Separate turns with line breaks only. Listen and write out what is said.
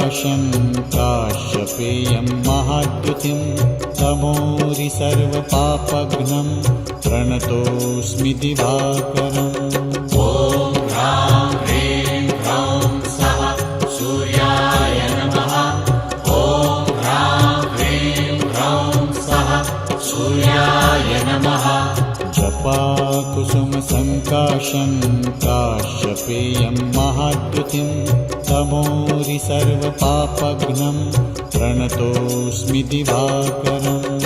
सङ्काशं काश्यपेयं महाद्युतिं तमोरि सर्वपापघ्नं प्रणतोऽस्मि दिवाकरम्। ॐ ह्रां ह्रीं ह्रौं सः सूर्याय नमः। ॐ ह्रां ह्रीं ह्रौं सः सूर्याय नमः। जपाकुसुमसङ्काशं काश्यपेयं महाद्युतिं तमोरि सर्वपापघ्नं प्रणतोऽस्मि दिवाकरम्।